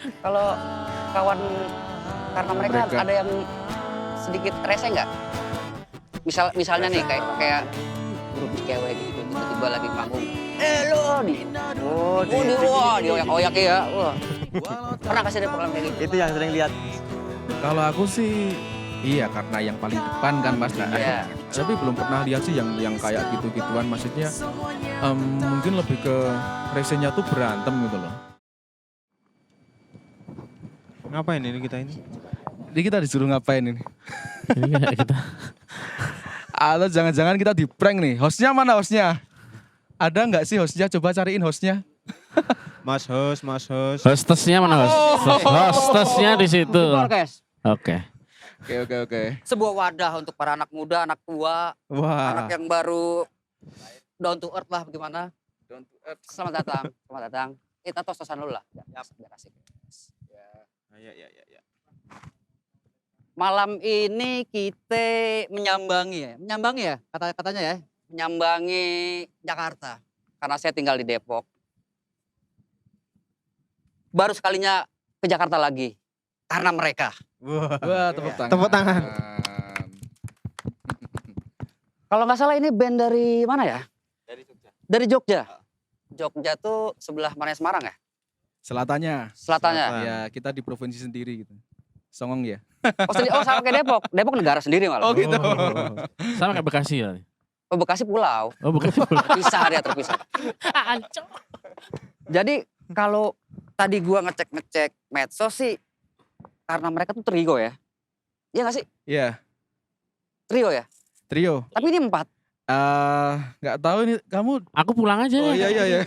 Kalau kawan karena mereka ada yang sedikit rese nggak? Misalnya nih kayak grup cewek gitu tiba-tiba lagi manggung. Lo di dioyak-oyak ya. Wah. Pernah kasih ada pengalaman kayak gitu? Itu yang sering lihat. Kalau aku sih iya karena yang paling depan kan Mas. Iya. Tapi belum pernah lihat sih yang kayak gitu-gituan, maksudnya mungkin lebih ke resenya tuh berantem gitu loh. Ngapain ini kita ini? Jadi kita disuruh ngapain ini? Ini kayak kita. Atau jangan-jangan kita di prank nih. Hostnya mana hostnya? Ada nggak sih hostnya? Coba cariin hostnya. Mas host. Hostesnya mana hostesnya di situ. Podcast. Oke. Oke. Sebuah wadah untuk para anak muda, anak tua, anak Wah. yang baru down to earth lah bagaimana. Selamat datang. Kita tos-tosan dulu lah. Biar asik. Ya. Malam ini kita menyambangi ya katanya ya, menyambangi Jakarta. Karena saya tinggal di Depok. Baru sekalinya ke Jakarta lagi karena mereka. Wah, tepuk tangan. Tepuk tangan. Kalau nggak salah ini band dari mana ya? Dari Jogja. Dari Jogja. Jogja tuh sebelah mana Semarang ya? Selatannya. Selatannya. Ya, kita di provinsi sendiri gitu. Songong ya. Oh sama kayak Depok. Depok negara sendiri malah. Oh gitu. Sama kayak Bekasi ya. Oh, Bekasi pulau. Oh Bekasi. Terpisah. Ancok. Jadi kalau tadi gua ngecek medsos sih karena mereka tuh trio ya. Iya nggak sih? Iya, Trio ya. trio. Tapi ini 4. Nggak tahu ini kamu. Aku pulang aja. Oh iya.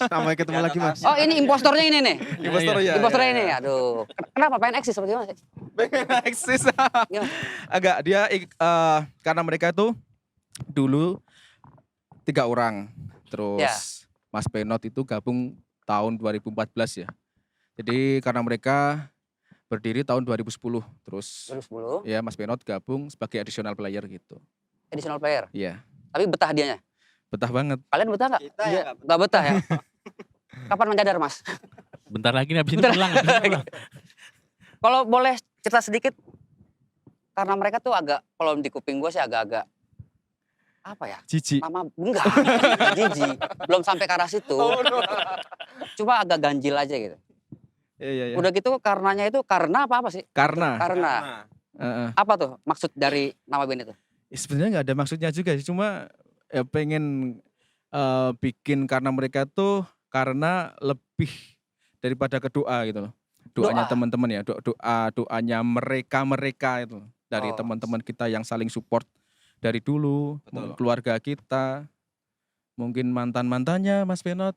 Sampai ketemu lagi Mas. Oh ini impostornya ini nih. Impostor ya. Impostornya ini. Aduh. Kenapa pengen eksis seperti mana sih? Pengen eksis. Gimana? Agak dia karena mereka tuh dulu 3 orang. Terus Ya. Mas Penot itu gabung tahun 2014 ya. Jadi karena mereka berdiri tahun 2010. Terus 2010. ya Mas Penot gabung sebagai additional player gitu. Additional player. Iya. Tapi betah dianya. Betah banget. Kalian betah nggak? Kita ya Nggak betah ya. Kapan menyadar Mas? Bentar lagi nih habis ini Bentar. pulang. Kalau boleh cerita sedikit. Karena mereka tuh agak, kalau di kuping gue sih agak-agak. Apa ya? Cici. Nama enggak. Jijik. Belum sampai ke arah situ. Cuma agak ganjil aja gitu. Iya. Udah gitu karenanya itu karena apa sih? Karena Karena. Apa tuh maksud dari nama band itu? sebenarnya nggak ada maksudnya juga sih, cuma ya pengen bikin karena mereka tuh karena lebih daripada ke doa gitu loh. Doanya Doa? teman-teman ya, doanya mereka itu dari Oh. teman-teman kita yang saling support dari dulu, Betul. keluarga kita, mungkin mantan-mantannya Mas Penot.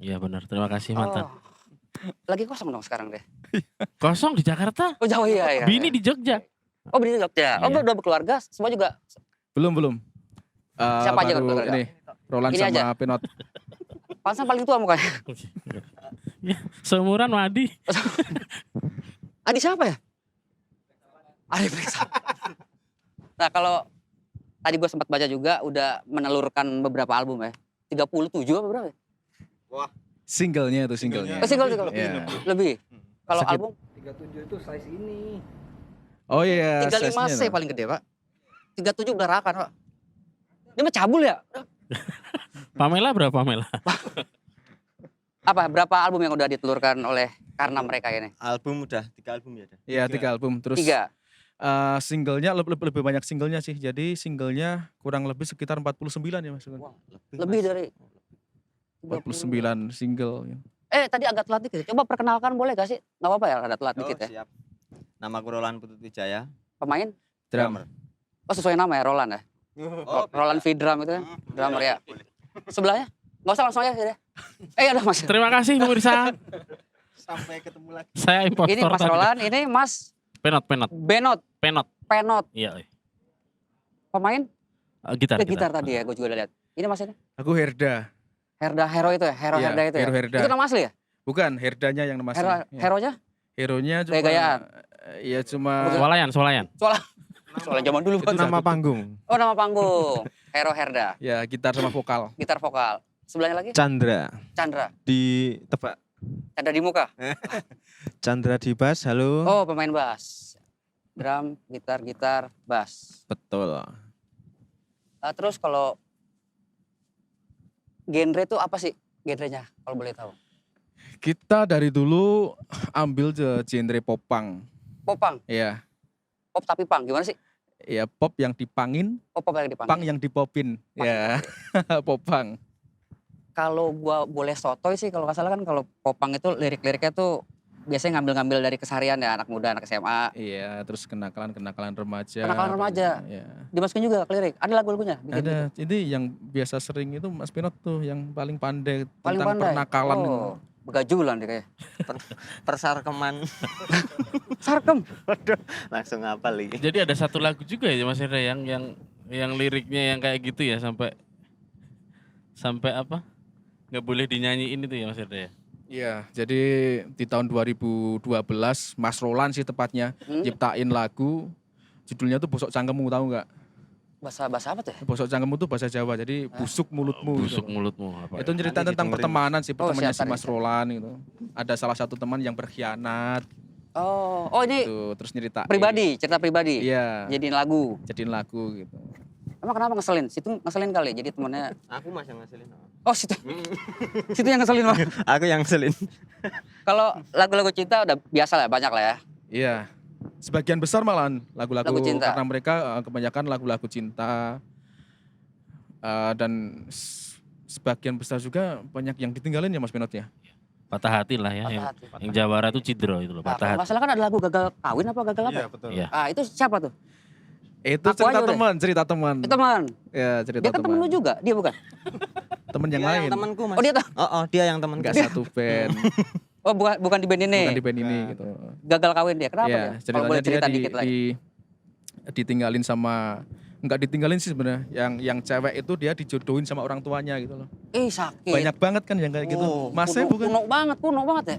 Iya benar. Terima kasih mantan. Oh. Lagi kosong dong sekarang deh. Kosong di Jakarta. Oh jauh ya. Bini di Jogja. Oh bini di Jogja. Oh Iya. udah berkeluarga semua juga. Belum. Siapa aja Baru keluarga? ini Roland Ini sama aja? Penot. Pansan paling tua mukanya. Ya, seumuran Wadi. Adi siapa ya? Adi Preksa. Nah kalau tadi gue sempat baca juga udah menelurkan beberapa album ya. 37 apa berapa ya? Singlenya itu singlenya. Oh, single. Iya. Lebih. Kalau Sakit. album 37 itu size ini. Oh iya. 35 size-nya C tuh. paling gede pak. 37 udah rakan pak. Dia mah cabul ya? Pamela berapa Pamela? Apa berapa album yang udah ditelurkan oleh karena mereka ini? Album udah 3 album ya. Iya 3 album. Terus 3. Singlenya lebih banyak singlenya sih. Jadi singlenya kurang lebih sekitar 49 ya Mas. Wah, Lebih dari 49 single. tadi agak telat dikit. Coba perkenalkan boleh gak sih? Gak apa-apa ya ada telat dikit ya. Siap. Nama aku Roland Putut Wijaya. Pemain? Drummer. Oh sesuai nama ya Roland ya? Oh, Roland V-Drum itu kan? Drummer ya? Sebelahnya? Gak usah langsung aja ya. Ada mas. Terima kasih pemirsa. Sampai ketemu lagi. Saya impostor Ini Mas tadi. Roland, ini Mas Penot. Penot. Iya. Pemain? Gitar. Gitar tadi ya, gue juga udah lihat. Ini Mas ini? Aku Herda. Herda Hero itu ya? Iya, Herda itu ya? Hero Herda. Itu nama asli ya? Bukan, Herdanya yang nama asli. Iya. Heronya? Hero-nya cuma Gaya-gayaan? ya cuma Swalayan. Soalnya zaman dulu Itu bukan. Nama panggung. Oh nama panggung. Hero Herda. ya gitar sama vokal. Gitar vokal. Sebelahnya lagi? Chandra. Chandra. Di tebak. Chandra di muka. Chandra di bass, halo. Oh, pemain bass. Drum, gitar, bass. Betul. Terus kalau genre itu apa sih genrenya kalau boleh tahu? Kita dari dulu ambil genre popang. Popang, Iya. pop tapi pang. Gimana sih? Ya pop yang dipangin, Oh, pop yang dipanggil. pang yang dipopin. Pang. Ya, popang. Kalau gua boleh sotoy sih kalau nggak salah kan kalau popang itu lirik-liriknya tuh biasanya ngambil-ngambil dari keseharian ya anak muda, anak SMA. Iya, terus kenakalan remaja. Kenakalan remaja. Iya. Dimasukin juga ke lirik. Ada lagu-lagunya bikin gitu. Ada, ini yang biasa sering itu Mas Pinot tuh yang paling pandai Paling tentang pandai. pernakalan. Oh, begajulan deh kayak. Persarkeman. Sarkem. Langsung apa lagi? Jadi ada satu lagu juga ya Mas Hendra yang liriknya yang kayak gitu ya sampai apa? Nggak boleh dinyanyiin itu ya Mas Hendra ya. Iya, jadi di tahun 2012 Mas Roland sih tepatnya nyiptain lagu judulnya tuh Bosok Cangkemmu, tahu nggak? Bahasa apa tuh ya? Bosok Cangkemmu tuh bahasa Jawa, jadi busuk mulutmu. Busuk gitu. mulutmu apa Itu ya? cerita Nanti tentang didengerin. pertemanan sih, pertemanannya siap, si Mas Tarik. Roland gitu. Ada salah satu teman yang berkhianat Oh ini gitu, terus nyeritain. pribadi, cerita pribadi. Iya, Jadiin lagu. jadiin lagu gitu. Emang kenapa ngeselin? Situ ngeselin kali. Jadi temennya. Aku Mas yang ngasilin. Oh situ. Situ yang ngeselin mah. Aku yang ngasilin. Kalau lagu-lagu cinta udah biasa lah, banyak lah ya. Iya. Sebagian besar malahan lagu-lagu Lagu cinta. karena mereka kebanyakan lagu-lagu cinta. Dan sebagian besar juga banyak yang ditinggalin ya Mas Pinot ya. Patah hati lah ya. Patah Yang, hati. yang Jawara itu Cidro itu loh, Nah, patah kalau hati. nggak salah kan ada lagu gagal kawin apa gagal apa? betul. Iya. Ah itu siapa tuh? Itu Aku aja udah. cerita teman. Itu teman. Ya, cerita Dia kan temen teman. lu juga, dia bukan? Temen yang Dia lain. yang temanku Mas. Oh dia tuh. Oh, dia yang temanku. Enggak satu band, Oh bukan di band ini. bukan di band ini gitu. Gagal kawin dia. Kenapa Ya, dia? Kalau ceritanya boleh dia cerita dikit lagi. ditinggalin sama, enggak ditinggalin sih sebenarnya. Yang cewek itu dia dijodohin sama orang tuanya gitu loh. Sakit. Banyak banget kan yang kayak gitu. Oh, Masnya kuno, bukan kuno banget ya.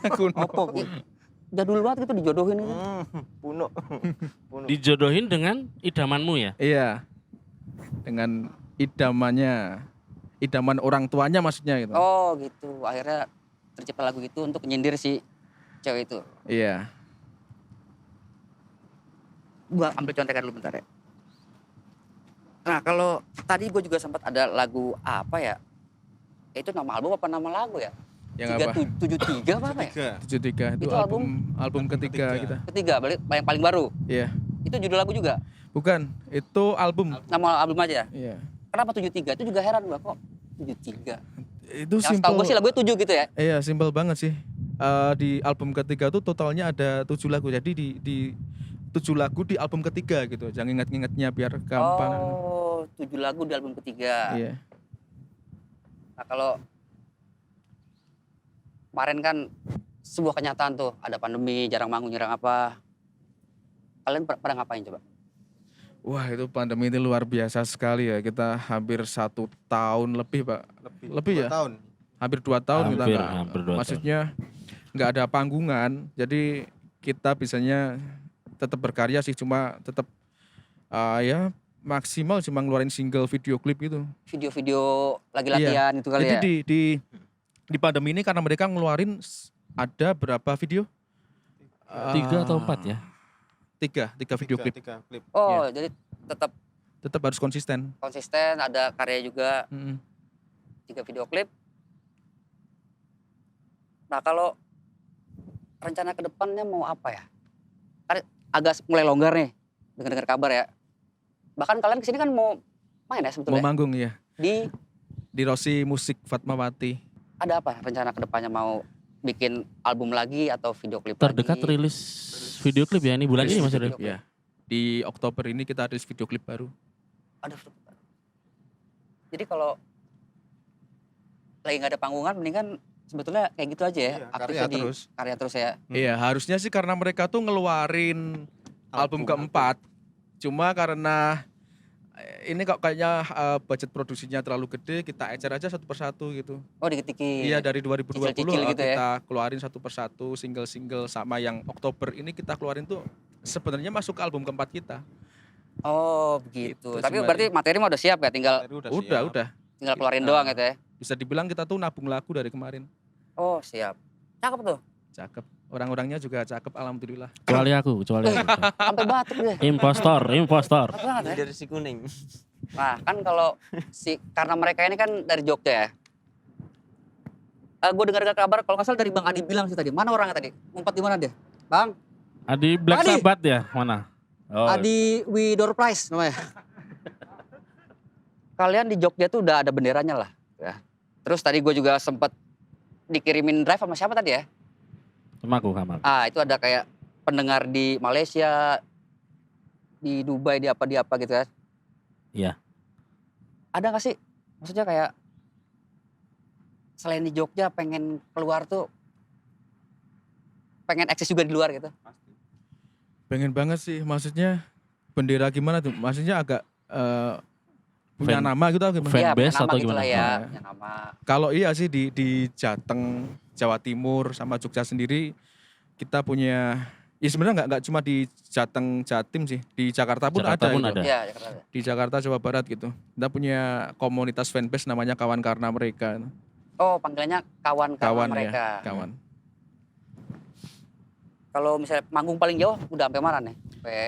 kuno. Apa, Bu? Jadul banget gitu dijodohin gitu. Puno. Dijodohin dengan idamanmu ya. Iya. Dengan idaman orang tuanya maksudnya gitu. Oh gitu. Akhirnya tercipta lagu gitu untuk nyindir si cewek itu. Iya. Gua ambil contekan dulu bentar ya. Nah kalau tadi gue juga sempat ada lagu apa ya? Itu nama album apa nama lagu ya? Yang apa? 73 apa ya? 73 itu Itu album ketiga kita. Ketiga, yang paling baru. Iya. Itu judul lagu juga. Bukan, itu album. Nama album aja. Iya. Kenapa 73? Itu juga heran gua kok 73. Itu Yang setahu gue sih lagunya 7 gitu ya. Iya, simpel banget sih. Di album ketiga tuh totalnya ada 7 lagu. Jadi di 7 lagu di album ketiga gitu. Jangan ingat-ingatnya biar gampang. Oh, 7 lagu di album ketiga. Iya. Nah, kalau kemarin kan sebuah kenyataan tuh, ada pandemi, jarang manggung, jarang apa. Kalian pada ngapain coba? Wah, itu pandemi ini luar biasa sekali ya. Kita hampir 1 tahun lebih, Pak. Lebih ya? 2 tahun. Hampir 2 tahun kita Hampir, nggak- hampir 2 tahun. maksudnya nggak ada panggungan. Jadi kita bisanya tetap berkarya sih, cuma tetap ya maksimal cuma ngeluarin single video klip gitu. Video-video lagi latihan itu kali Jadi ya? di pandemi ini karena mereka ngeluarin ada berapa video? 3 atau 4 ya. Tiga video klip. 3 klip. Oh, jadi tetap Tetap harus konsisten. konsisten, ada karya juga, Mm-mm. 3 video klip. Nah, kalau rencana ke depannya mau apa ya? Kan agak mulai longgar nih, dengar-dengar kabar ya. Bahkan kalian kesini kan mau main ya Mau sebetulnya? manggung ya. Di Rossi Musik Fatmawati. ada apa rencana ke depannya, mau bikin album lagi atau video klip Terdekat lagi? rilis video klip ya ini bulan ini Mas Video Hendra. klip. Ya. Di Oktober ini kita rilis video klip baru. Ada video klip. Jadi kalau lagi nggak ada panggungan, mendingan sebetulnya kayak gitu aja ya, Iya, aktifnya karya terus. karya terus ya. Iya, harusnya sih karena mereka tuh ngeluarin album keempat. Cuma karena ini kok kayaknya budget produksinya terlalu gede, kita ecer aja satu persatu gitu. Oh, dikit-dikit. Iya, dari 2020 Cicil-cicil gitu ya. kita keluarin satu persatu single-single, sama yang Oktober ini kita keluarin tuh sebenarnya masuk ke album keempat kita. Oh, begitu. Gitu, Tapi Simbari. berarti materi mah udah siap ya, tinggal Udah. tinggal keluarin doang gitu ya. Bisa dibilang kita tuh nabung lagu dari kemarin. Oh, siap. Cakep tuh. Cakep. Orang-orangnya juga cakep alhamdulillah. Kecuali aku. Sampai batuk deh. Impostor. Cakep banget ya. Leader si kuning. Nah kan kalau karena mereka ini kan dari Jogja ya. Gue dengar kabar kalau nggak salah dari Bang Adi bilang sih tadi. Mana orangnya tadi? Ngumpet di mana dia? Bang? Adi Black Adi. Sabbath ya? Mana? Oh, Adi Widor Price namanya. Kalian di Jogja tuh udah ada benderanya lah. Ya. Terus tadi gue juga sempet dikirimin drive sama siapa tadi ya? sama aku. Itu ada kayak pendengar di Malaysia, di Dubai, di apa gitu kan. Iya. Ada gak sih? Maksudnya kayak selain di Jogja pengen keluar tuh, pengen eksis juga di luar gitu. Pengen banget sih, maksudnya bendera gimana tuh? Maksudnya agak punya Fan- nama gitu atau gimana? Iya, Fanbase punya nama atau gitu gimana? lah ya. Oh, ya. Punya nama. Kalau iya sih di Jateng, Jawa Timur sama Jogja sendiri kita punya, ya sebenarnya nggak cuma di Jateng Jatim sih, di Jakarta pun Jakarta ada pun gitu. ada. Iya, Jakarta. Di Jakarta Jawa Barat gitu. Kita punya komunitas fanbase namanya Kawan Karena Mereka. Oh, panggilannya kawan Kawan mereka. ya, kawan. Kalau misalnya manggung paling jauh udah sampai mana nih? Sampai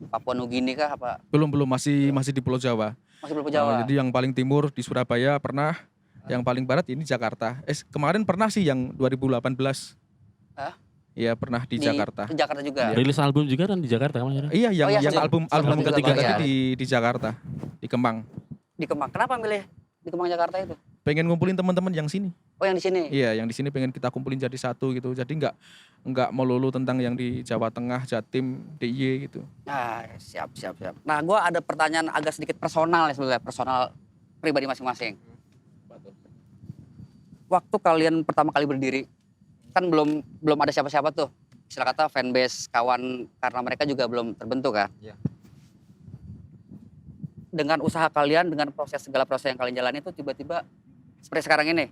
Papua Nugini kah apa? Belum masih di Pulau Jawa. Masih belum Jawa. Jadi yang paling timur di Surabaya pernah, yang paling barat ini Jakarta. Kemarin pernah sih yang 2018. Hah? Iya pernah di Jakarta. Di Jakarta juga. Rilis album juga kan di Jakarta Mas. Iya yang Oh iya, yang album album ketiga juga, tadi di Jakarta, di Kemang. Di Kemang. Kenapa milih di Kemang Jakarta itu? Pengen ngumpulin teman-teman yang sini. Oh, yang di sini. Iya, yang di sini pengen kita kumpulin jadi satu gitu. Jadi nggak melulu tentang yang di Jawa Tengah, Jatim, DIY gitu. Nah, siap. Nah, gue ada pertanyaan agak sedikit personal ya sebenarnya, personal pribadi masing-masing. Waktu kalian pertama kali berdiri, kan belum ada siapa-siapa tuh. Istilah kata fanbase kawan karena mereka juga belum terbentuk kan. Iya. Dengan usaha kalian, dengan segala proses yang kalian jalani itu tiba-tiba seperti sekarang ini,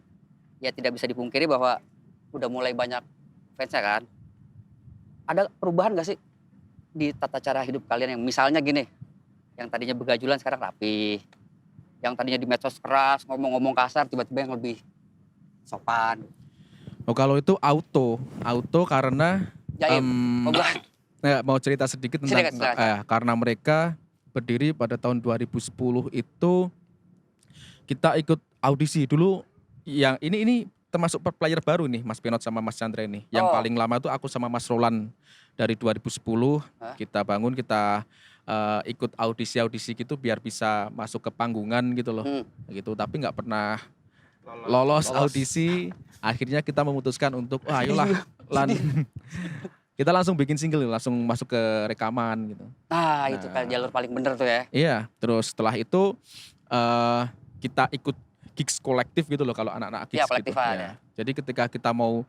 ya tidak bisa dipungkiri bahwa udah mulai banyak fansnya kan. Ada perubahan gak sih di tata cara hidup kalian yang misalnya gini, yang tadinya begajulan sekarang rapi, yang tadinya di medsos keras, ngomong-ngomong kasar, tiba-tiba yang lebih sopan. Oh kalau itu auto karena Jaim, mau cerita sedikit tentang Silakan. karena mereka berdiri pada tahun 2010 itu kita ikut audisi dulu. Yang ini termasuk player baru nih Mas Pinot sama Mas Chandra ini. Yang Oh. paling lama tuh aku sama Mas Roland dari 2010. Hah? Kita bangun, kita ikut audisi gitu biar bisa masuk ke panggungan gitu loh. Gitu, tapi nggak pernah lolos audisi. Akhirnya kita memutuskan untuk ayolah Lan. Kita langsung bikin single, langsung masuk ke rekaman gitu. Nah, itu kan jalur paling bener tuh ya. Iya, terus setelah itu kita ikut gigs kolektif gitu loh kalau anak-anak gigs Iya, gitu. kolektifan, Ya. Jadi ketika kita mau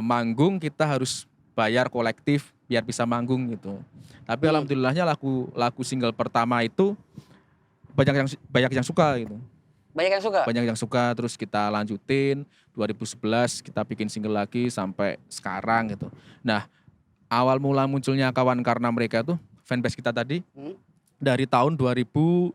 manggung kita harus bayar kolektif biar bisa manggung gitu. Tapi alhamdulillahnya lagu single pertama itu banyak yang suka gitu. Banyak yang suka? Banyak yang suka, terus kita lanjutin 2011 kita bikin single lagi sampai sekarang gitu. Nah, awal mula munculnya Kawan Karena Mereka tuh fanbase kita tadi dari tahun 2013.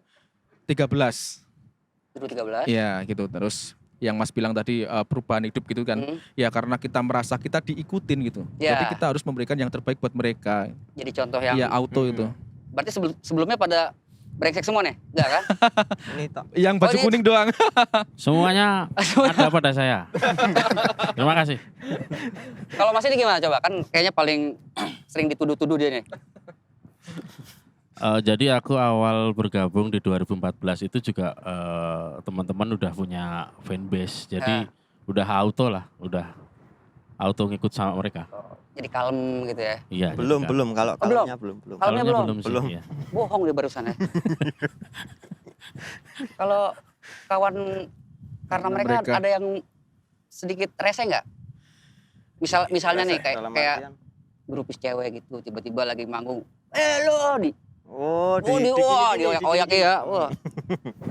2013? Iya gitu. Terus yang Mas bilang tadi perubahan hidup gitu kan. Ya karena kita merasa kita diikutin gitu. Ya. Jadi kita harus memberikan yang terbaik buat mereka. Jadi contoh yang... Iya auto itu. Berarti sebelumnya pada brengsek semua nih? Enggak kan? Ini tak. Yang baju ini- kuning doang. Semuanya ada pada saya. Terima kasih. Kalau Mas ini gimana coba? Kan kayaknya paling sering dituduh-tuduh dia nih. Jadi aku awal bergabung di 2014 itu juga teman-teman udah punya fanbase. Jadi udah auto ngikut sama mereka. Jadi kalem gitu ya. Iya. Belum kalau Oh, belum? kalanya belum. Kalemnya belum? sih. Belum. Iya. Bohong dia barusan ya. Kalau kawan karena mereka Mereka. ada yang sedikit rese nggak? Misalnya nih Dalam kayak artian, grupis cewek gitu tiba-tiba lagi manggung. Lo di oh, dioyak-oyak ya. Wah.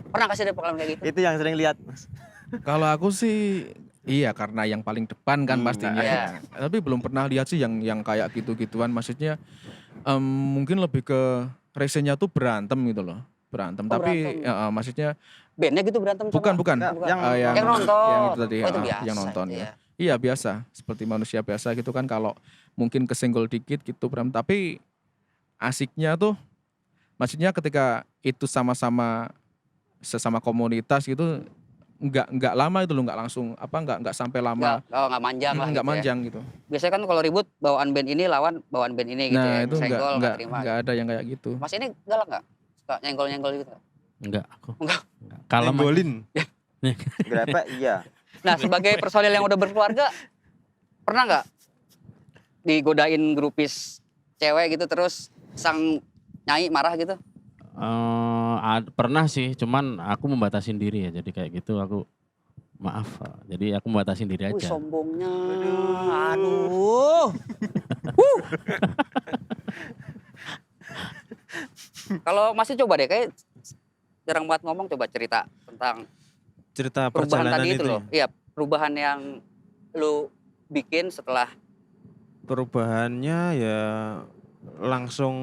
Pernah kasih ada pengalaman kayak gitu? Itu yang sering lihat, Mas. Kalau aku sih iya karena yang paling depan kan pastinya. iya. Tapi belum pernah lihat sih yang kayak gitu-gituan. Maksudnya mungkin lebih ke resenya tuh berantem gitu loh. Berantem. Oh, Tapi berantem. maksudnya bandnya gitu berantem sama? Bukan. Enggak, Bukan. yang Yang nonton. Yang itu tadi, Oh, itu biasa. yang nonton. itu Ya. ya. Iya biasa, seperti manusia biasa gitu kan kalau mungkin kesenggol dikit gitu Bram. Tapi asiknya tuh, maksudnya ketika itu sama-sama sesama komunitas gitu, nggak lama itu loh, nggak langsung nggak sampai lama, Nggak manjang lah nggak gitu ya. manjang gitu. Biasanya kan kalau ribut bawaan band ini lawan bawaan band ini gitu Nah ya. itu Senggol nggak terima. nggak ada yang kayak gitu. Mas ini galak nggak? Suka nyenggol-nyenggol gitu? Enggak, aku. Enggak. Kalem aja. Nenggolin. Berapa? Iya. Nah sebagai personil yang udah berkeluarga, pernah nggak digodain grupis cewek gitu terus sang nyai marah gitu? Pernah sih, cuman aku membatasin diri ya. Jadi kayak gitu aku maaf. Jadi aku membatasin diri Wih aja. sombongnya. Aduh. Kalau masih coba deh, kayak jarang banget ngomong, coba cerita tentang Cerita perubahan perjalanan tadi itu itu loh. Iya, perubahan yang lu bikin setelah perubahannya ya langsung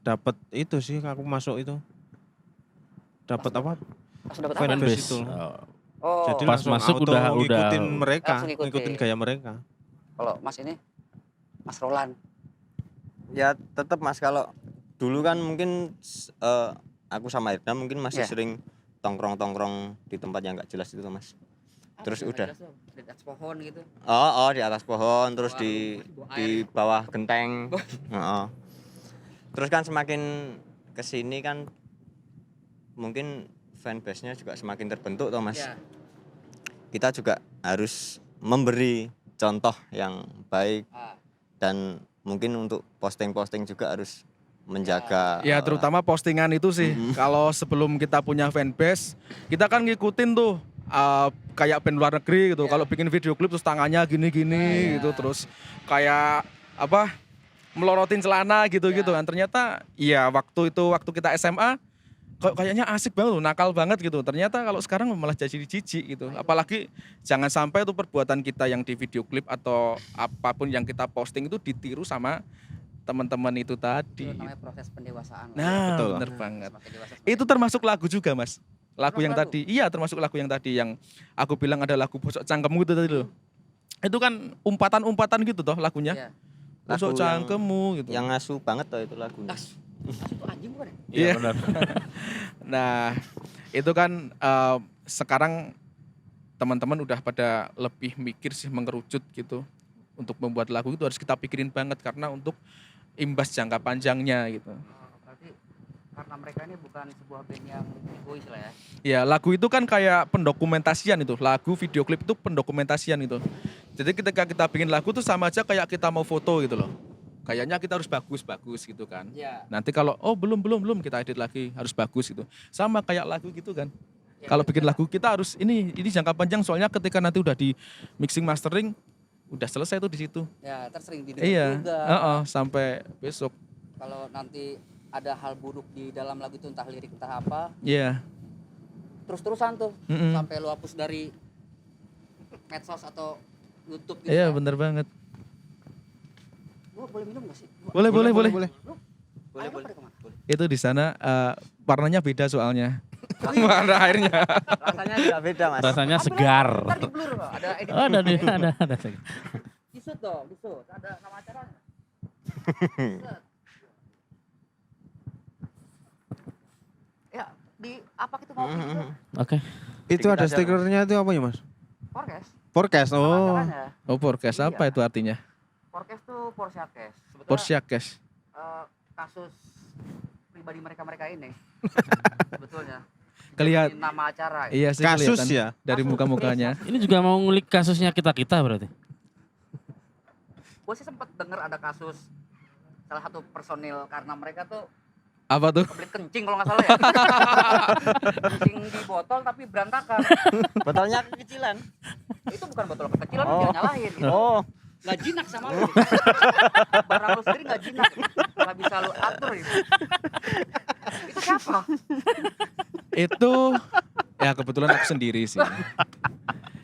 dapat itu sih, aku masuk itu dapat apa, pas dapet apa? Fanbase Fanbase. itu. Oh, Jadi Pas langsung masuk auto udah ngikutin mereka, Langsung ngikutin. ngikutin gaya mereka. kalau Mas ini, Mas Roland. Ya tetap Mas, kalau dulu kan mungkin aku sama Irna mungkin masih Iya. sering tongkrong-tongkrong di tempat yang nggak jelas itu tuh, Mas. Terus Apa, udah. nggak jelas tuh, di atas pohon gitu. Oh, di atas pohon, terus Bawah di bawah di air. bawah genteng. Heeh. Terus kan semakin kesini kan mungkin fanbase-nya juga semakin terbentuk toh, Mas. Iya. Kita juga harus memberi contoh yang baik Ah, dan mungkin untuk posting-posting juga harus menjaga. Ya terutama postingan itu sih. Kalau sebelum kita punya fanbase, kita kan ngikutin tuh kayak band luar negeri gitu. Iya. Kalau bikin video klip terus tangannya gini-gini gitu, terus kayak apa melorotin celana gitu-gitu kan. Ternyata ya waktu kita SMA kayaknya asik banget tuh, nakal banget gitu. Ternyata kalau sekarang malah jadi jijik gitu. Apalagi jangan sampai tuh perbuatan kita yang di video klip atau apapun yang kita posting itu ditiru sama teman-teman itu tadi. itu namanya proses pendewasaan. Nah, Betul. bener banget. Semakin dewasa, Itu termasuk lagu juga, Mas. Lagu Termasuk yang lagu? tadi. Iya, termasuk lagu yang tadi yang aku bilang ada lagu Bosok Cangkemmu itu tadi loh. Itu kan umpatan-umpatan gitu toh lagunya. Iya. Bosok Lagu yang- Cangkemmu gitu. Yang ngasuh banget tuh itu lagunya. Tas itu anjing bukan ya? Iya. benar. Nah, itu kan sekarang teman-teman udah pada lebih mikir sih, mengerucut gitu. Untuk membuat lagu itu harus kita pikirin banget karena untuk imbas jangka panjangnya gitu. Berarti karena mereka ini bukan sebuah band yang egois lah ya. Ya lagu itu kan kayak pendokumentasian itu. Lagu video klip itu pendokumentasian itu. Jadi ketika kita bikin lagu tuh sama aja kayak kita mau foto gitu loh. Kayaknya kita harus bagus-bagus gitu kan. Iya. Nanti kalau belum kita edit lagi harus bagus gitu. Sama kayak lagu gitu kan. Ya, Kalau bikin lagu kita harus ini jangka panjang soalnya ketika nanti udah di mixing mastering udah selesai tuh di situ. Ya, tersering didengar Iya. juga. Sampai besok. Kalau nanti ada hal buruk di dalam lagu itu, entah lirik entah apa, Iya. terus-terusan tuh Mm-mm. sampai lu hapus dari medsos atau YouTube gitu. Iya ya. bener banget. Gua boleh minum gak sih? Boleh. Boleh. Boleh, Boleh. pada kemana? Itu di sana warnanya beda soalnya. Warna airnya. Rasanya Nggak beda, Mas. Rasanya segar. Ntar di blur kok, ada edit. Oh, ada. Disut dong, disut. Ada nama acaranya. Set. Ya, di apa gitu ngopi gitu. Oke. Itu Dikit ada aja, stikernya itu apa ya, Mas? Podcast. Forecast. Nama Oh. acaranya. Oh podcast apa Iya. itu artinya? Podcast tuh Porsiakes. Sebetulnya Porsiakes. kasus pribadi mereka ini. Sebetulnya. Kelihat. Jadi nama acara. Iya sih Kasus kelihatan ya. dari Kasus. muka-mukanya. Ini juga mau ngulik kasusnya kita berarti. Gue sih sempet denger ada kasus salah satu personil karena mereka tuh Apa tuh? kebelet kencing kalau nggak salah ya. Kencing di botol tapi berantakan. Botolnya kekecilan. Itu bukan botol kekecilan, Oh. jangan nyalahin. Gitu. Oh, Nggak jinak sama lu. Barang lu sendiri nggak jinak. Nggak bisa lu atur gitu. Itu siapa? Itu ya kebetulan aku sendiri sih.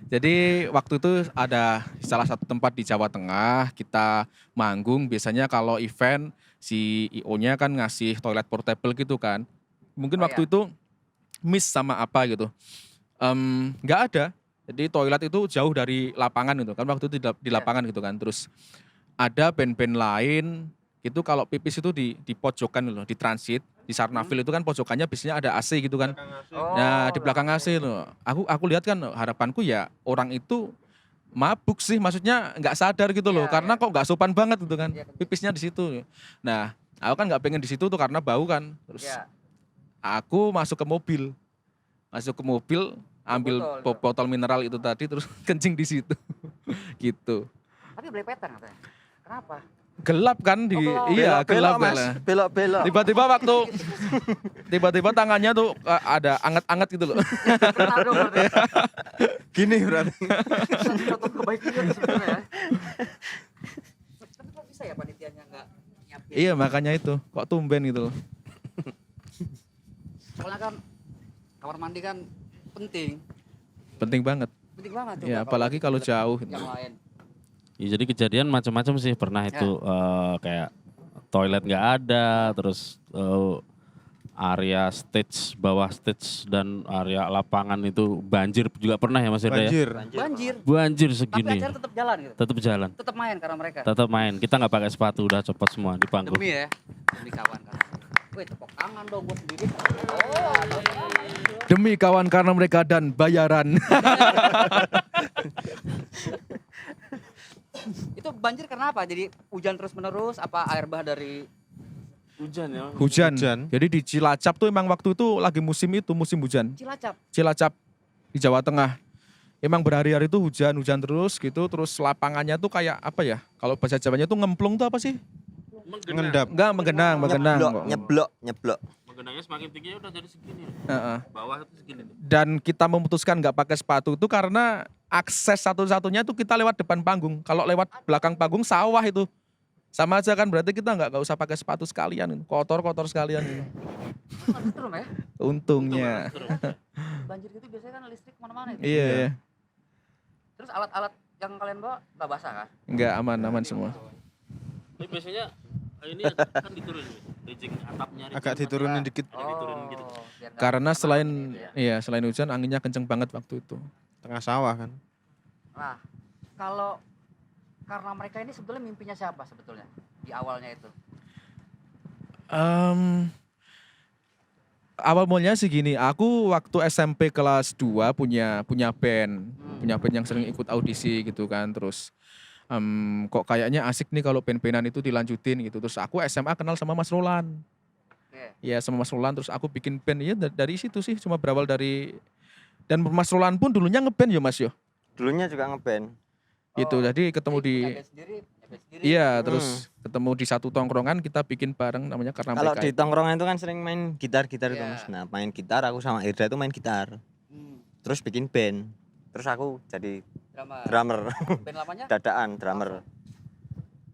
Jadi waktu itu ada salah satu tempat di Jawa Tengah kita manggung. Biasanya kalau event si IO-nya kan ngasih toilet portable gitu kan. Mungkin Oh, waktu iya. itu miss sama apa gitu. Nggak ada. Jadi toilet itu jauh dari lapangan gitu kan, waktu itu di lapangan gitu kan. Terus ada band-band lain itu kalau pipis itu di pojokan loh, di transit, di Sarnafil itu kan pojokannya biasanya ada AC gitu kan. Nah, di belakang AC loh. Aku lihat kan harapanku ya orang itu mabuk sih, maksudnya nggak sadar gitu loh, karena kok nggak sopan banget gitu kan, pipisnya di situ. Nah, aku kan nggak pengen di situ tuh karena bau kan. Terus aku masuk ke mobil, ambil botol mineral itu tadi, terus kencing di situ, gitu. Tapi belepetan katanya. Kenapa? Gelap kan iya gelap Mas. lah. Belok-belok. Tiba-tiba tangannya tuh ada anget-anget gitu loh. Kenal dong berarti. Gini berarti. Suatu kebaikan sebenarnya. Tapi kok bisa ya panitianya nggak nyiapin? Iya makanya itu, kok tumben gitu loh. Soalnya kan kamar mandi kan penting. Penting banget. Penting banget. coba Ya apalagi kalau jauh. yang lain. Ya, jadi kejadian macam-macam sih pernah itu kayak toilet nggak ada, terus area stage, bawah stage dan area lapangan itu banjir juga pernah ya Mas Irda ya? Banjir. Banjir Tapi segini. acara tetap jalan gitu. Tetap jalan, Tetap main karena mereka. tetap main. Kita nggak pakai sepatu, udah copot semua di panggung. Demi ya. Demi kawan kan. Wih, tepuk tangan dong buat sendiri. Oh, Demi kawan karena mereka dan bayaran. itu banjir karena apa? Jadi hujan terus menerus apa air bah dari Hujan. Jadi di Cilacap tuh emang waktu itu lagi musim hujan. Cilacap? Cilacap di Jawa Tengah. Emang berhari-hari itu hujan terus gitu, terus lapangannya tuh kayak apa ya? Kalau bahasa Jawanya tuh ngemplung tuh apa sih? Ngendap. Enggak, menggenang. Nyeblok. Menggenangnya semakin tinggi udah jadi segini. Heeh. Bawah itu segini. Dan kita memutuskan nggak pakai sepatu itu karena akses satu-satunya tuh kita lewat depan panggung. Kalau lewat belakang panggung sawah itu. Sama aja kan, berarti kita nggak usah pakai sepatu sekalian. Kotor sekalian. Setrum ya? Untungnya. Banjir gitu biasanya kan listrik kemana-mana itu. Iya. Terus alat-alat yang kalian bawa nggak basah kan? Nggak, aman semua. Tapi biasanya ini kan diturunin, rijing atapnya. Agak diturunin dikit. diturunin gitu. Biar nggak Karena panas selain gitu ya. selain hujan anginnya kenceng banget waktu itu. Tengah sawah kan. Nah, kalau karena mereka ini sebetulnya mimpinya siapa sebetulnya di awalnya itu? Awal mulanya sih gini, aku waktu SMP kelas 2 punya band yang sering ikut audisi gitu kan. Terus kok kayaknya asik nih kalau band-bandan itu dilanjutin gitu. Terus aku SMA kenal sama Mas Roland. Oke. Ya sama Mas Roland, terus aku bikin band ya dari situ sih, cuma berawal dari, dan Mas Roland pun dulunya ngeband ya Mas yo. Dulunya juga ngeband. Gitu, jadi ketemu di punya band sendiri. iya, terus ketemu di satu tongkrongan kita bikin bareng namanya Karena Kalau Mereka. di tongkrongan itu kan sering main gitar itu Iya. Mas. Nah, main gitar aku sama Irda itu main gitar. Terus bikin band. Terus aku jadi drummer. Band lamanya Dadaan drummer.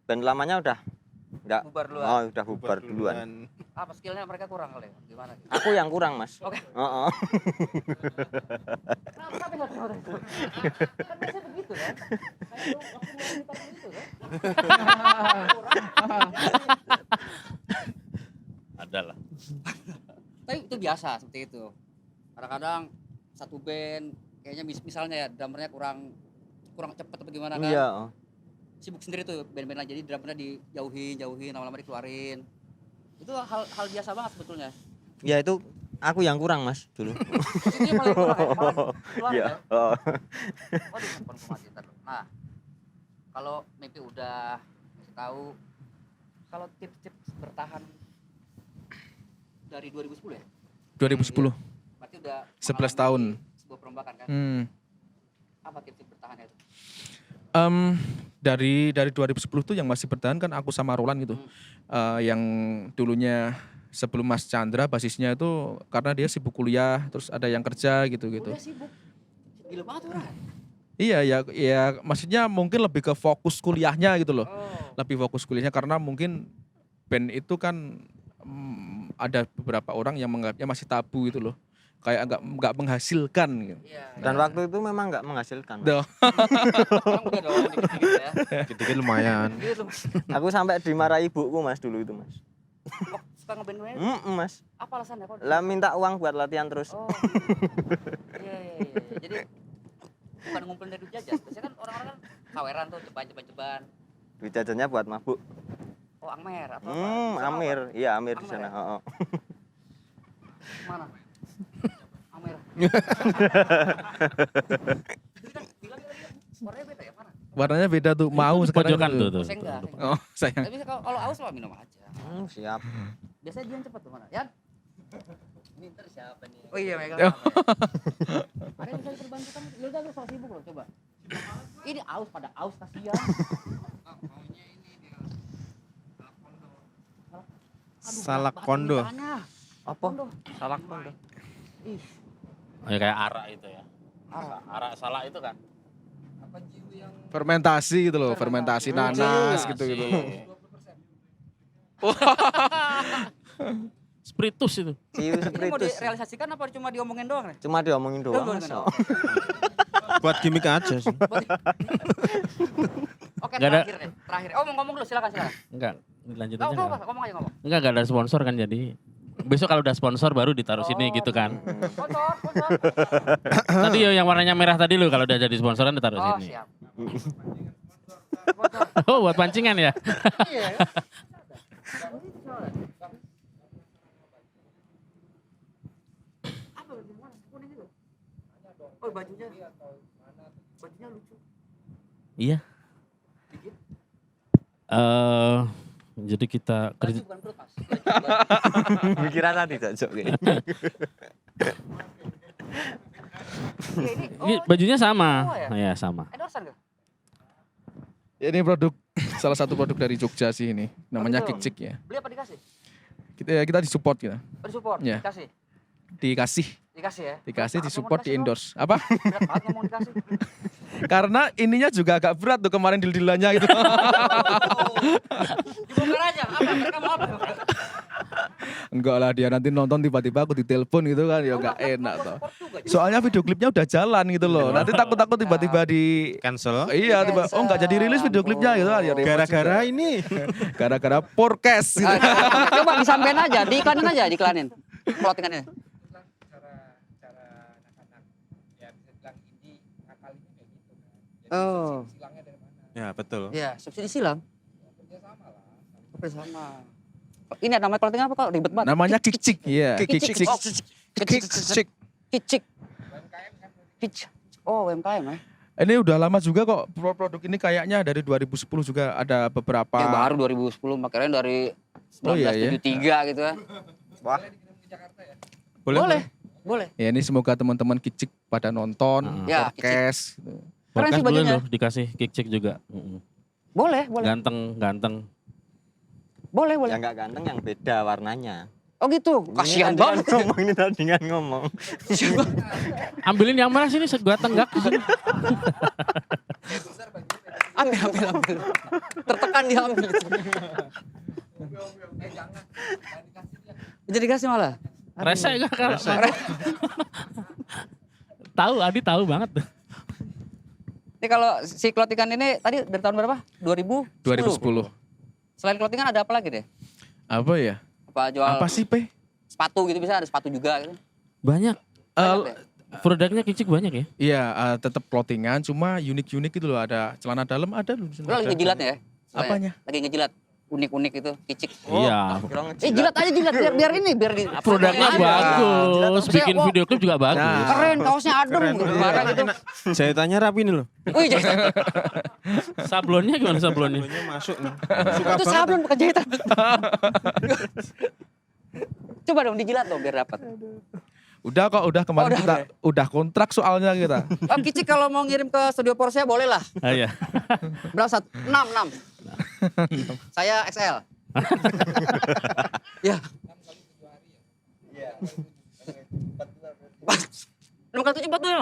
Band lamanya udah enggak bubar duluan. Oh, udah bubar duluan. Apa skillnya mereka kurang kali? Gimana? Aku yang kurang, Mas. Oke. Heeh. Kenapa nggak terima itu? Kan biasanya begitu kan? Kayak lu waktu main gitar begitu kan? Ada lah. Tapi itu biasa seperti itu. Kadang-kadang satu band kayaknya misalnya ya drummernya kurang cepet atau gimana kan? Iya. Sibuk sendiri tuh band-band lain, jadi drummernya dijauhin, lama-lama dikeluarin. Itu hal biasa banget sebetulnya. Ya itu aku yang kurang, Mas, dulu. Ini paling kurang ya, malah keluar Iya. ya. Oh. Waduh, handphone ku mati ntar. Nah, kalau mimpi udah kasih tahu, kalau tips-tips bertahan dari 2010 ya? 2010. Berarti udah 11 tahun. Sebuah perombakan kan? Apa tips-tips bertahannya itu? Dari 2010 tuh yang masih bertahan kan aku sama Roland gitu. Yang dulunya sebelum Mas Chandra basisnya itu karena dia sibuk kuliah, terus ada yang kerja gitu-gitu. Udah sibuk. Gila banget orang. Iya ya maksudnya mungkin lebih ke fokus kuliahnya gitu loh. Oh. Lebih fokus kuliahnya karena mungkin band itu kan ada beberapa orang yang menganggapnya masih tabu gitu loh. Kayak nggak menghasilkan gitu. Iya. Dan waktu itu memang enggak menghasilkan. Mas. Duh. Sekarang udah dong dikit-dikit ya. Dikit-dikit lumayan. Gitu. Aku sampai dimarahi ibuku, Mas, dulu itu, Mas. suka ngeband gue? Mas. Apa alasannya? Kok? Lah minta uang buat latihan terus. Oh. Iya. Jadi bukan ngumpulin dari duit jajan. Biasanya kan orang-orang kan kaweran tuh ceban. Duit jajannya buat mabuk. Oh, Amer atau apa? Amir. Apa? Iya, Amir di Amer sana. ya? Heeh. Mana? Amer. Itu kan bilang warnanya beda ya, mana? Warnanya beda tuh, mau Itu sekarang pojokan itu. tuh. Saya enggak. Oh, sayang. Tapi kalau aus mah minum aja. Siap. Biasanya dia yang cepet tuh mana? Yan? Ini ntar siapa nih? Oh iya, megang. Oh. Ada yang bisa diperbantu kamu? Ya udah lu sok sibuk loh, coba. Ini aus pada aus kasihan. Salak kondo. Apa? Salak kondo. Ih, Ya kayak arak itu ya. arak. Arak salak itu kan. Fermentasi gitu loh, fermentasi nanas gitu. Spiritus itu. Ciu Ini mau spiritus. direalisasikan apa cuma diomongin doang nih? Cuma diomongin doang. Diomongin Mas. doang. Buat gimmick aja sih. Oke, Nggak ada- terakhir. Oh, mau ngomong dulu, silakan. Enggak, lanjut Nggak aja. apa-apa, Enggak. ngomong aja ngomong. Enggak ada sponsor kan jadi. Besok kalau udah sponsor baru ditaruh sini gitu kan. Sponsor. Tadi yang warnanya merah tadi lo kalau udah jadi sponsoran ditaruh Oh, sini. siap. Sponsor. Oh, buat pancingan ya. Iya. Apa di mana? Kuning itu. Oh, bajunya. Bajunya lucu. Iya. Jadi kita Baju kerja bukan perut, Mas. Pikiran tadi cocok kayaknya. Iya, ini. ini Oh, bajunya sama. Oh, Ya, sama. endorsean nggak? Ya, ini produk salah satu produk dari Jogja sih ini. Namanya Betul. Kikcik ya. Beli apa dikasih? Kita disupport kita. Oh, disupport, Iya. dikasih. Dikasih, Ya. dikasih, Berat banget disupport, ngomong di endorse. Apa? dikasih dong. Berat banget ngomong dikasih. Karena ininya juga agak berat tuh kemarin deal-dealannya gitu. Dibongkar aja. Apa? Mereka mau apa? Enggak lah, dia nanti nonton tiba-tiba aku ditelepon gitu kan, ya enggak enak toh. Support juga. Jadi Soalnya video klipnya udah jalan gitu loh. Nanti takut-takut tiba-tiba di Cancel. iya tiba oh enggak jadi rilis video klipnya gitu kan ya. repot Gara-gara juga. ini. Gara-gara podcast gitu. Coba disampein aja, diiklanin. Clothingannya. Oh, Ya betul. iya, subsidi silang. Bersama. Ini namanya clothing apa kok ribet banget? Namanya Kikcik. Iya, Kikcik. Kikcik. Oh, Kikcik. Kicik. Kic. Oh, UMKM ya. Ini udah lama juga kok produk ini kayaknya dari 2010 juga ada beberapa. Yang baru 2010, makanya dari Oh, iya, iya. 1973 gitu kan. Wah, Boleh. Ya ini semoga teman-teman Kikcik pada nonton, Ya, podcast. Gitu. Keren sih Podcast boleh bajunya. loh dikasih kick juga. Boleh. Ganteng. Boleh. yang nggak ganteng yang beda warnanya. Oh gitu, kasihan banget. Ini tandingan ngomong. Ambilin yang merah sini gua tenggak di sini. Ambil. Tertekan dia ambil. Jadi kasih malah. Rese enggak kalau. Tahu, Adi tahu banget. Ini kalau si clothingan ini tadi dari tahun berapa? 2010. Selain clothingan ada apa lagi deh? Apa ya? Apa jual Apa sih, Pe? sepatu gitu, bisa ada sepatu juga gitu. Banyak. Banyak deh. Produknya Kicik banyak ya. Iya, tetap clothingan, cuma unik-unik gitu loh. Ada celana dalam, ada loh. Lu lagi ngejilat ya? Apanya? Lagi ngejilat. Unik-unik itu, kicik. Iya. Jilat aja biar ini biar di Produknya Ada. bagus, bikin Wah, video klip juga bagus. Nah. keren, kaosnya adem Keren. gitu. Iya, Gimana gitu. Jahitannya rapi nih loh. Wih, jahitan. Sablonnya gimana sablonnya? Belumnya masuk nih. Suka Itu banget. sablon bukan jahitan. Coba dong dijilat dong biar dapat. Udah kok, udah kemarin Oh, udah, kita udah kontrak soalnya kita. Oh, Kicik kalau mau ngirim ke studio Porsche boleh lah. Ah, iya. Berapa? 6. Saya XL. Ya. 6 kali 7 4 ya.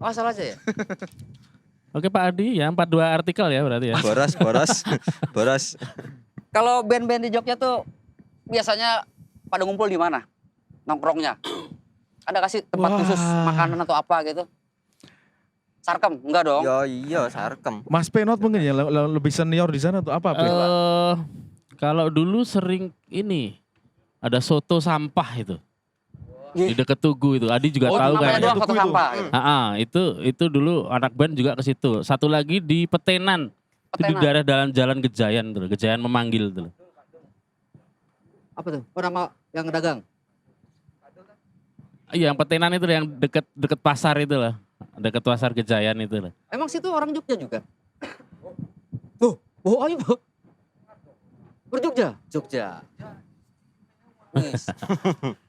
Oh, salah aja ya. Oke Pak Adi ya 42 artikel ya berarti ya. Boros. Kalau band-band di Jogja tuh biasanya pada ngumpul di mana? Nongkrongnya. Ada kasih tempat Wah. khusus makanan atau apa gitu? Sarkem? Enggak dong. Yo iya sarkem. Mas Penot mungkin ya lebih senior di sana atau apa, Pe? Kalau dulu sering ini ada soto sampah itu. Di deket Tugu itu. Adi juga tahu namanya kayaknya. doang foto sampah. Gitu. Itu dulu anak band juga ke situ. Satu lagi di Petenan. Itu di Petenan. daerah jalan Gejayan tuh. Gejayan memanggil tuh. Apa tuh? Oh, nama yang dagang. Iya, yang Petenan itu yang deket pasar itu lah. Deket pasar Gejayan itu lah. Emang situ orang Jogja juga? Tuh, ayo. Berjogja? Jogja. Wis.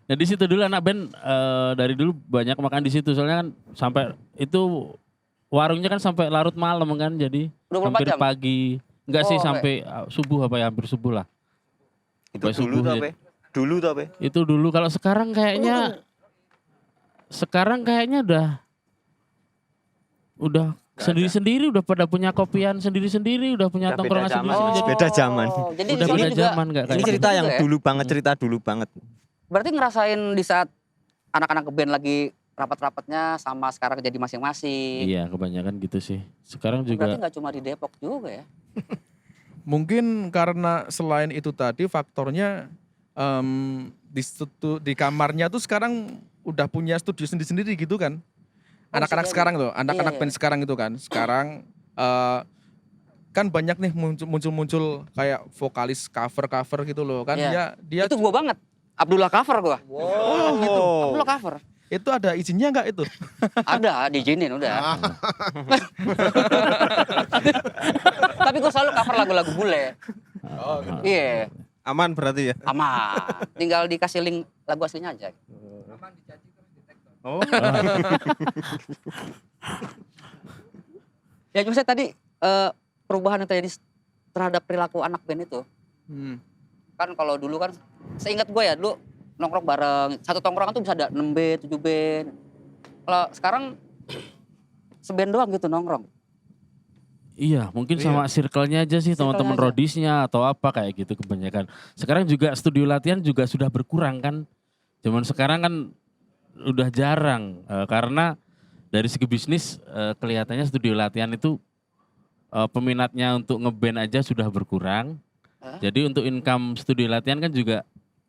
Nah di situ dulu anak band dari dulu banyak makan di situ. Soalnya kan sampai itu warungnya kan sampai larut malam kan. Jadi 24 hampir jam? pagi. Enggak sih Oh, sampai subuh apa ya, hampir subuh lah. Itu Sampai dulu subuh tuh ya. apa? Dulu tuh apa? Itu dulu, kalau sekarang kayaknya udah sendiri-sendiri, udah pada punya kopian sendiri-sendiri, udah punya Udah tongkrongan beda zaman. sendiri-sendiri. Beda zaman. Jadi Udah di sini beda juga zaman nggak Ini kayak cerita gitu yang ya? dulu banget, cerita dulu banget. Berarti ngerasain di saat anak-anak band lagi rapat-rapatnya sama sekarang jadi masing-masing. Iya, kebanyakan gitu sih. Sekarang Berarti juga nggak cuma di Depok juga ya? Mungkin karena selain itu tadi faktornya di kamarnya tuh sekarang udah punya studio sendiri-sendiri gitu kan. Oh, Anak-anak bisa sekarang jadi. loh, anak-anak Iya, band sekarang itu kan. Sekarang kan banyak nih muncul kayak vokalis cover gitu loh kan. Iya. Dia Itu gua banget. Abdullah cover gua. oh gitu. Abdullah cover. Itu ada izinnya nggak itu? Ada, diizinin udah. Tapi gua selalu cover lagu-lagu bule. Iya, Aman berarti ya. aman. Tinggal dikasih link lagu aslinya aja. Oh. Ya cuma saya tadi perubahan yang terjadi terhadap perilaku anak band itu. Kan kalau dulu kan seingat gue ya dulu nongkrong bareng. Satu tongkrongan tuh bisa ada 6 band, 7 band. Kalau sekarang seband doang gitu nongkrong. iya, mungkin sama circle-nya aja sih, Circle-nya teman-teman aja. rodisnya atau apa kayak gitu kebanyakan. Sekarang juga studio latihan juga sudah berkurang kan. Zaman sekarang kan udah jarang karena dari segi bisnis kelihatannya studio latihan itu peminatnya untuk ngeband aja sudah berkurang. Hah? Jadi untuk income studio latihan kan juga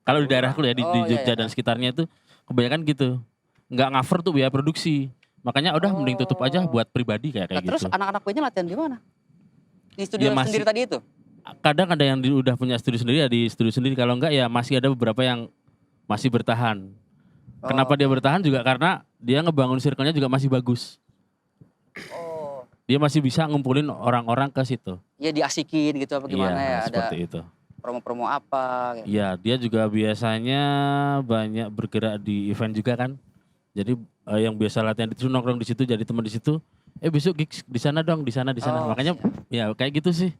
kalau di daerahku ya di Oh, iya, Jogja iya. dan sekitarnya itu kebanyakan gitu. Nggak cover tuh biaya produksi. Makanya udah mending tutup aja buat pribadi kayak Nah, terus gitu. anak-anak bandnya latihan di mana? Di studio Ya, masih- sendiri tadi itu? Kadang ada yang udah punya studio sendiri ya di studio sendiri. Kalau enggak ya masih ada beberapa yang masih bertahan. Kenapa dia bertahan juga karena dia ngebangun circle-nya juga masih bagus. Oh, Dia masih bisa ngumpulin orang-orang ke situ. ya diasikin gitu apa gimana Iya, ya? Ada seperti itu. promo-promo apa? Gitu. Iya, dia juga biasanya banyak bergerak di event juga kan. Jadi yang biasa latihan di situ nongkrong di situ jadi teman di situ. Besok gigs di sana dong, di sana. Oh, Makanya ya kayak gitu sih.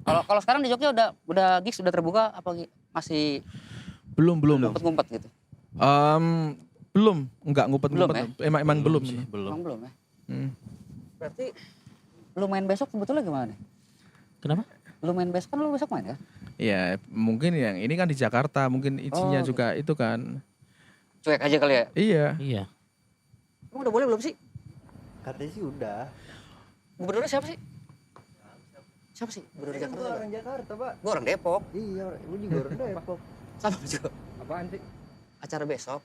Kalau sekarang di Jogja udah gigs udah terbuka apa masih Belum. ngumpet-ngumpet gitu? Belum, enggak ngumpet-ngumpet. Emang belum. sih, belum. Emang belum ya? Hmm. Berarti lu main besok sebetulnya gimana nih? Kenapa? Lu main besok kan lu besok main ya? Ya mungkin yang ini kan di Jakarta, mungkin izinnya Oh, juga itu kan. Cuek aja kali ya? Iya. Iya. Emang udah boleh belum sih? Katanya sih udah. Gubernurnya siapa sih? Siapa sih? Gubernur Jakarta siapa? Orang Jakarta, Pak. Gue orang Depok. Iya, lu juga orang Depok. Sama juga. Apaan sih? Acara besok.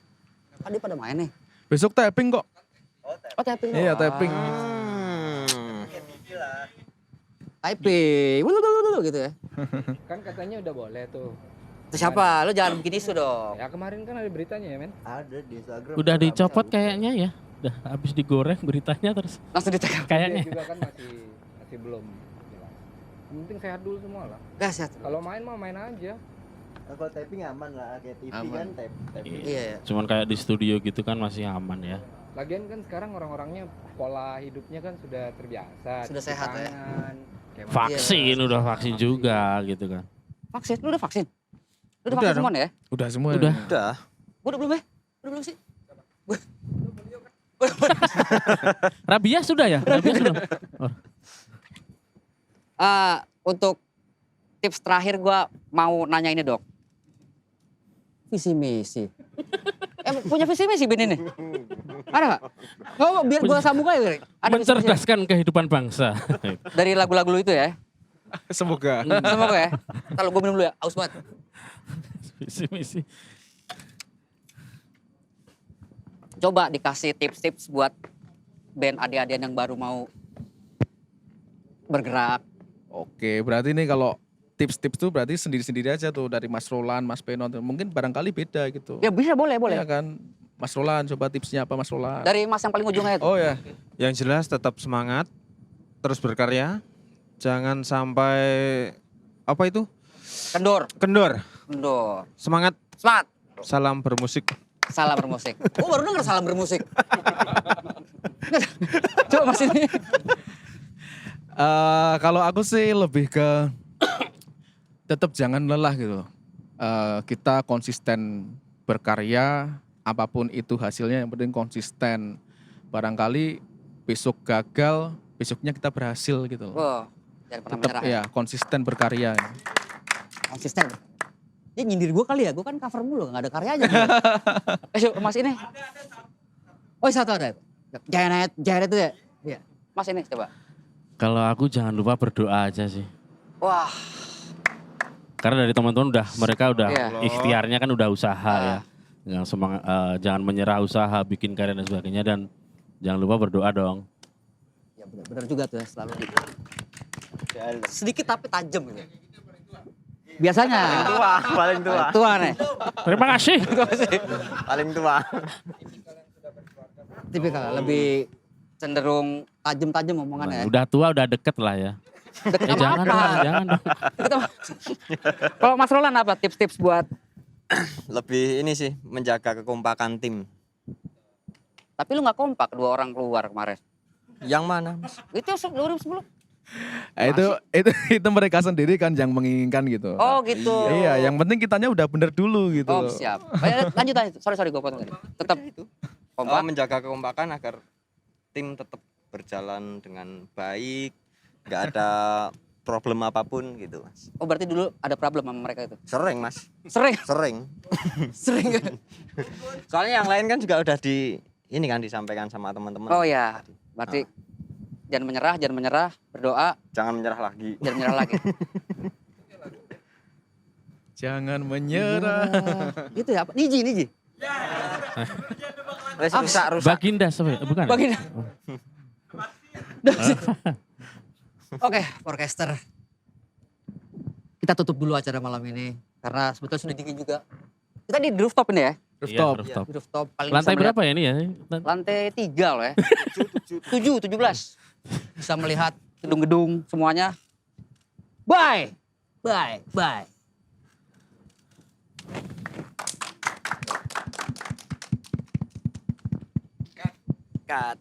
Kan dia pada main nih. Besok tapping kok. Oh tapping Iya, doang. tapping. Taipei. Wulu gitu ya. Kan katanya udah boleh tuh. Itu siapa? Lu jangan bikin isu dong. Ya kemarin kan ada beritanya ya, men. Ada di Instagram. Udah dicopot kayaknya ya. Udah habis digoreng beritanya terus. Langsung ditekan. Kayaknya. juga kan masih belum jelas. Yang penting sehat dulu semua lah. Gas ya. Kalau main mah main aja. Kalau tapping aman lah, kayak TV Aman. kan tapping. Iya ya. Cuman kayak di studio gitu kan masih aman ya. Lagian kan sekarang orang-orangnya pola hidupnya kan sudah terbiasa. Sudah cuci sehat ya. tangan, kayak Vaksin udah vaksin juga gitu kan. Vaksin? Lu udah vaksin? Lu udah Udah vaksin dong. semua nih ya? Udah semua. Udah. Udah. Gua udah belum ya? Udah belum sih? Rabies sudah ya? Rabies belum? Untuk tips terakhir gua mau nanya ini dok. Visi misi. Punya visi misi Ben ini? Ada nggak? Biar gua sambung aja. Ada visi misi Mencerdaskan kehidupan bangsa. dari lagu-lagu lu itu ya. Semoga. Semoga ya. Kalau gue minum dulu ya, aus banget. Visi misi. Coba dikasih tips-tips buat band adik-adian yang baru mau bergerak. Oke, berarti ini kalau tips-tips tuh berarti sendiri-sendiri aja tuh dari Mas Roland, Mas Penon. Mungkin barangkali beda gitu. Ya bisa, boleh. Iya kan? Mas Roland, coba tipsnya apa Mas Roland? Dari mas yang paling ujungnya itu. Oh ya, Yang jelas tetap semangat, terus berkarya. Jangan sampai apa itu? Kendor. Kendor. Semangat. Semangat. Salam bermusik. Salam bermusik. Oh baru denger salam bermusik. Coba mas ini. Kalau aku sih lebih ke tetap jangan lelah gitu. Kita konsisten berkarya, apapun itu hasilnya yang penting konsisten. Barangkali besok gagal, besoknya kita berhasil gitu loh. Wah, jangan pernah Tetap menyerah. ya konsisten berkarya. Konsisten. Dia nyindir gue kali ya, gue kan cover mulu, gak ada karyanya. Coba mas ini. Oh satu ada. Janet itu ya. Iya. Mas ini coba. Kalau aku jangan lupa berdoa aja sih. Wah. Karena dari teman-teman mereka udah Iya. ikhtiarnya kan udah usaha ya. Jangan menyerah usaha, bikin karya dan sebagainya, dan jangan lupa berdoa dong. Ya benar juga tuh ya, selalu gitu. Sedikit tapi tajam gitu. Biasanya. paling tua. Tua nih. Terima kasih. Paling tua. Tipikal lebih cenderung tajam-tajam omongannya. Udah tua, udah deket lah ya. Deket sama Jangan apa? dong, jangan dong. Deket sama- Kalau Mas Roland apa tips-tips buat? Lebih ini sih, menjaga kekompakan tim. Tapi lu nggak kompak, 2 orang keluar kemarin. Yang mana, Mas? Itu 2010. Itu mereka sendiri kan yang menginginkan gitu. Oh gitu. Iya, yang penting kitanya udah bener dulu gitu. Oh loh. siap. Lanjut. Sorry gue potong tadi. Tetap kompak. Menjaga kekompakan agar tim tetap berjalan dengan baik, nggak ada problem apapun gitu, Mas. Oh berarti dulu ada problem sama mereka itu? Sering, Mas. Sering? Sering. Soalnya yang lain kan juga udah ini kan disampaikan sama teman-teman. Oh ya. Berarti jangan menyerah, berdoa, Jangan menyerah lagi. jangan menyerah lagi. Jangan menyerah. Gitu ya, apa? Niji. Rusak. Baginda sebenarnya, bukan? Baginda. Oke, Forecaster. Kita tutup dulu acara malam ini. Karena sebetulnya sudah dingin juga. Kita di rooftop ini ya. Iya, Rooftop. rooftop. Di rooftop paling Lantai bisa melihat- berapa ya ini ya? Lantai 3 loh ya. 17. Bisa melihat gedung-gedung semuanya. Bye. Cut.